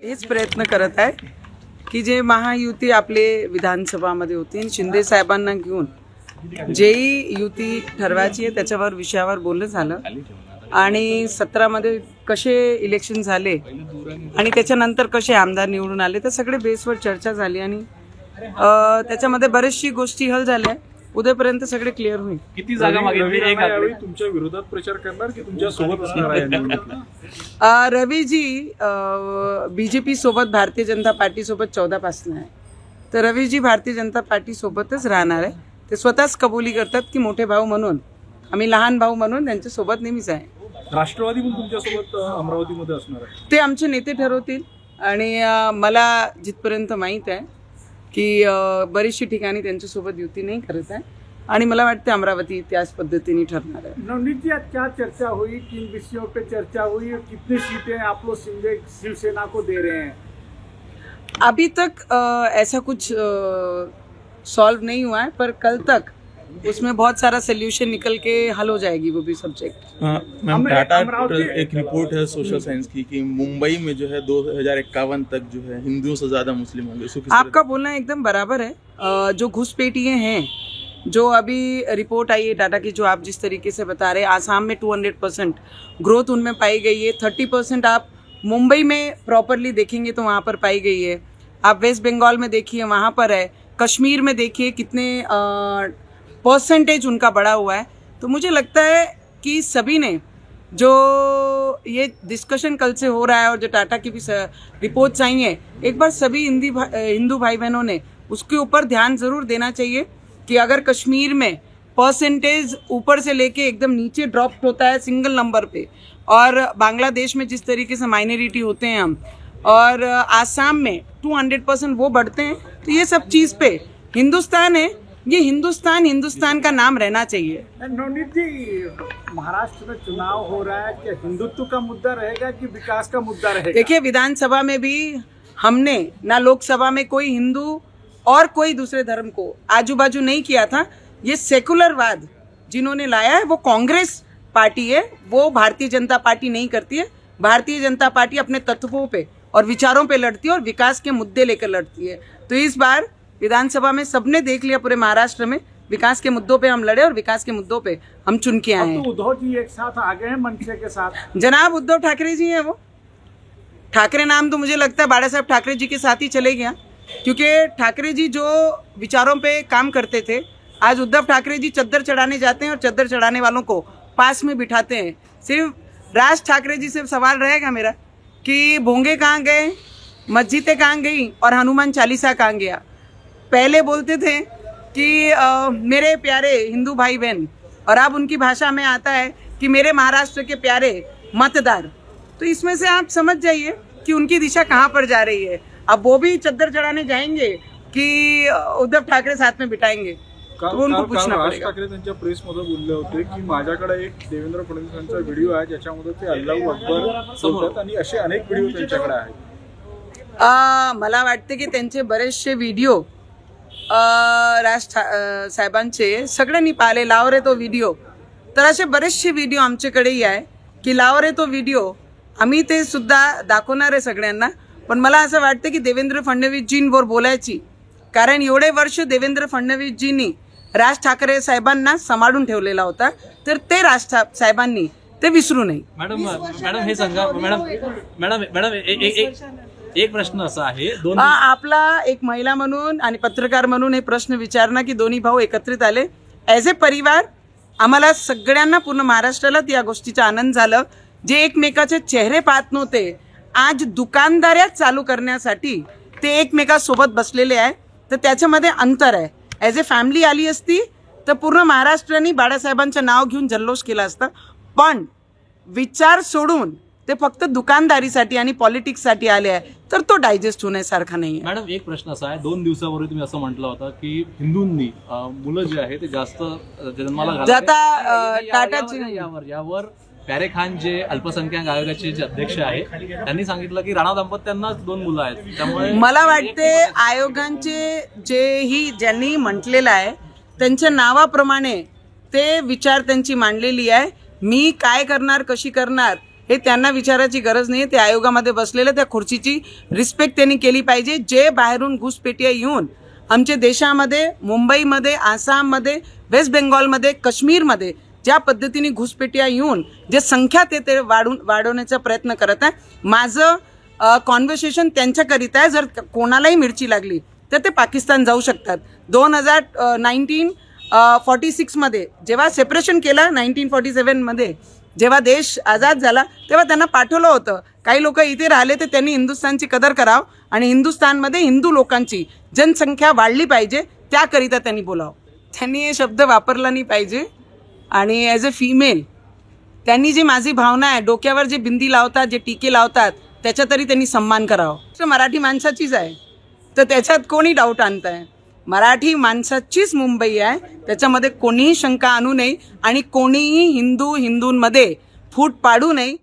हेच प्रयत्न करत आहे की जे महायुती आपले विधानसभामध्ये होती शिंदे साहेबांना घेऊन जेही युती ठरवायची आहे त्याच्यावर विषयावर बोलणं झालं आणि 17मध्ये कसे इलेक्शन झाले आणि त्याच्यानंतर कसे आमदार निवडून आले तर सगळे बेसवर चर्चा झाली आणि त्याच्यामध्ये बरेचशी गोष्टी हल झाल्या. उद्यापर्यंत सगळे क्लिअर होईल. किती जागा मागितली? एक आकडे. तुमच्या विरोधात प्रचार करणार की तुमच्या सोबत असणार आहे? रवीजी बीजेपी सोबत भारतीय जनता पार्टी सोबत 14 पासून आहे. तर रवीजी भारतीय जनता पार्टी सोबतच राहणार आहे. ते स्वतःच कबुली करतात की मोठे भाऊ म्हणून आम्ही लहान भाऊ म्हणून त्यांच्या सोबत नेहमीच आहे. राष्ट्रवादी पण तुमच्यासोबत अमरावतीमध्ये असणार आहे? ते आमचे नेते ठरवतील आणि मला जिथपर्यंत माहीत आहे की बरीचशी ठिकाणी त्यांच्यासोबत युती नहीं करत आहे आणि मला वाटते अमरावती त्याच पद्धतीने ठरणार है. नवनीत जी, आज क्या चर्चा हुई? किन विषयों पे चर्चा हुई और कितनी सीटें आप लोग शिवसेना को दे रहे हैं? अभी तक ऐसा कुछ सॉल्व नहीं हुआ है पर कल तक उसमें बहुत सारा सोल्यूशन निकल के हल हो जाएगी वो भी सब्जेक्ट. मैम टाटा एक रिपोर्ट है सोशल साइंस की कि मुंबई में जो है 2051 तक जो है हिंदुओं से ज्यादा मुस्लिम होंगे. आपका बोलना एकदम बराबर है. जो घुसपैठिए हैं जो अभी रिपोर्ट आई है टाटा की, जो आप जिस तरीके से बता रहे हैं, आसाम में 200% ग्रोथ उनमें पाई गई है. 30% आप मुंबई में प्रॉपरली देखेंगे तो वहाँ पर पाई गई है. आप वेस्ट बंगाल में देखिए वहाँ पर है. कश्मीर में देखिए कितने परसेंटेज उनका बढ़ा हुआ है. तो मुझे लगता है कि सभी ने जो ये डिस्कशन कल से हो रहा है और जो टाटा की भी रिपोर्ट्स आई हैं, एक बार सभी हिंदू भाई बहनों ने उसके ऊपर ध्यान ज़रूर देना चाहिए कि अगर कश्मीर में परसेंटेज ऊपर से लेके एकदम नीचे ड्रॉप होता है सिंगल नंबर पे, और बांग्लादेश में जिस तरीके से माइनॉरिटी होते हैं हम, और आसाम में 200% वो बढ़ते हैं, तो ये सब चीज़ पे हिंदुस्तान है, ये हिंदुस्तान का नाम रहना चाहिए. नवनीत जी, महाराष्ट्र में चुनाव हो रहा है, क्या हिंदुत्व का मुद्दा रहेगा कि विकास का मुद्दा रहेगा? देखिए, विधानसभा में भी हमने ना लोकसभा में कोई हिंदू और कोई दूसरे धर्म को आजू बाजू नहीं किया था. ये सेकुलरवाद जिन्होंने लाया है वो कांग्रेस पार्टी है, वो भारतीय जनता पार्टी नहीं करती है. भारतीय जनता पार्टी अपने तत्वों पे और विचारों पे लड़ती है और विकास के मुद्दे लेकर लड़ती है. तो इस बार विधानसभा में सबने देख लिया, पूरे महाराष्ट्र में विकास के मुद्दों पे हम लड़े और विकास के मुद्दों पे हम चुन के आए हैं. तो उद्धव जी एक साथ आ गए हैं मनसे के साथ. जनाब उद्धव ठाकरे जी हैं. वो ठाकरे नाम तो मुझे लगता है बाला साहब ठाकरे जी के साथ ही चले गया, क्योंकि ठाकरे जी जो विचारों पे काम करते थे, आज उद्धव ठाकरे जी चद्दर चढ़ाने जाते हैं और चद्दर चढ़ाने वालों को पास में बिठाते हैं. सिर्फ राज ठाकरे जी से सवाल रहेगा मेरा कि भोंगे कहाँ गए, मस्जिदें कहाँ गई और हनुमान चालीसा कहाँ गया. पहले बोलते थे कि मेरे प्यारे हिंदू भाई बहन, और अब उनकी भाषा में आता है कि मेरे महाराष्ट्र के प्यारे मतदार. तो इसमें से आप समझ जाइए कि उनकी दिशा कहाँ पर जा रही है. अब वो भी चद्दर चढ़ाने जाएंगे कि उद्धव ठाकरे साथ में बिठाएंगे, तो उनको पूछना राज पड़ेगा. ठाकरे त्यांच्या प्रेसमध्ये बोलले होते की माझ्याकडे एक देवेंद्र फडणवीसांचा व्हिडिओ आहे ज्याच्यामध्ये ते अल्लाहू अकबर बोलतात आणि असे अनेक व्हिडिओ त्यांच्याकडे आहेत. मला वाटते की त्यांचे बरेचसे व्हिडिओ साहेबांचे सगळ्यांनी पाहिले. लाव रे तो व्हिडिओ. तर असे बरेचसे व्हिडिओ आमच्याकडेही आहे की लाव रे तो व्हिडिओ. आम्ही ते सुद्धा दाखवणार आहे सगळ्यांना. पण मला असं वाटतं की देवेंद्र फडणवीसजींवर बोलायची, कारण एवढे वर्ष देवेंद्र फडणवीसजींनी राज ठाकरे साहेबांना सांभाळून ठेवलेला होता, तर ते राज साहेबांनी ते विसरू नये. मॅडम हे सांगा. मॅडम एक प्रश्न असा आहे, आपला एक महिला म्हणून आणि पत्रकार म्हणून हे प्रश्न विचारणं की दोन्ही भाऊ एकत्रित आले ॲज ए परिवार. आम्हाला सगळ्यांना पूर्ण महाराष्ट्राला या गोष्टीचा आनंद झाला. जे एकमेकाचे चेहरे पाहत नव्हते, आज दुकानदाऱ्या चालू करण्यासाठी ते एकमेकासोबत बसलेले आहे. तर त्याच्यामध्ये अंतर आहे. ॲज ए फॅमिली आली असती तर पूर्ण महाराष्ट्राने बाळासाहेबांचं नाव घेऊन जल्लोष केला असता, पण विचार सोडून ते फक्त दुकानदारीसाठी आणि पॉलिटिक्ससाठी आले आहे, तर तो डायजेस्ट होण्यासारखा नाही आहे. मॅडम एक प्रश्न असा आहे, 2 दिवसापूर्वी तुम्ही असं म्हटलं होतं की हिंदूंनी मुलं जे आहे ते जास्त जन्माला टाटाची यावर प्यारे खान जे अल्पसंख्याक आयोगाचे जे अध्यक्ष आहेत त्यांनी सांगितलं की राणा दाम्पत्यांनाच 2 मुलं आहेत. त्यामुळे मला वाटते आयोगांचे जेही ज्यांनी म्हटलेलं आहे त्यांच्या नावाप्रमाणे ते विचार त्यांची मांडलेली आहे. मी काय करणार, कशी करणार हे त्यांना विचारायची गरज नाही. ते आयोगामध्ये बसलेले, त्या खुर्चीची रिस्पेक्ट त्यांनी केली पाहिजे. जे बाहेरून घुसपेटिया येऊन आमच्या देशामध्ये, मुंबईमध्ये, आसाममध्ये, वेस्ट बेंगॉलमध्ये, काश्मीरमध्ये ज्या पद्धतीने घुसपेटिया येऊन जे संख्या ते वाढवण्याचा प्रयत्न करत आहे. माझं कॉन्व्हर्सेशन त्यांच्याकरिता आहे. जर कोणालाही मिरची लागली तर ते पाकिस्तान जाऊ शकतात. 1946मध्ये जेव्हा सेपरेशन केलं, 1947मध्ये जेव्हा देश आझाद झाला, तेव्हा त्यांना पाठवलं होतं. काही लोक इथे राहिले तर त्यांनी हिंदुस्थानची कदर करावं आणि हिंदुस्थानमध्ये हिंदू लोकांची जनसंख्या वाढली पाहिजे, त्याकरिता त्यांनी बोलावं. त्यांनी हे शब्द वापरला नाही पाहिजे. आणि ॲज अ फिमेल त्यांनी जी माझी भावना आहे, डोक्यावर जे बिंदी लावतात, जे टीके लावतात, त्याचा तरी त्यांनी सन्मान करावा. मराठी माणसाचीच आहे, तर त्याच्यात कोणी डाऊट आणत आहे? मराठी माणसाचीच मुंबई आहे, त्याच्यामध्ये कोणीही शंका आणू नये आणि कोणीही हिंदूंमध्ये फूट पाडू नये.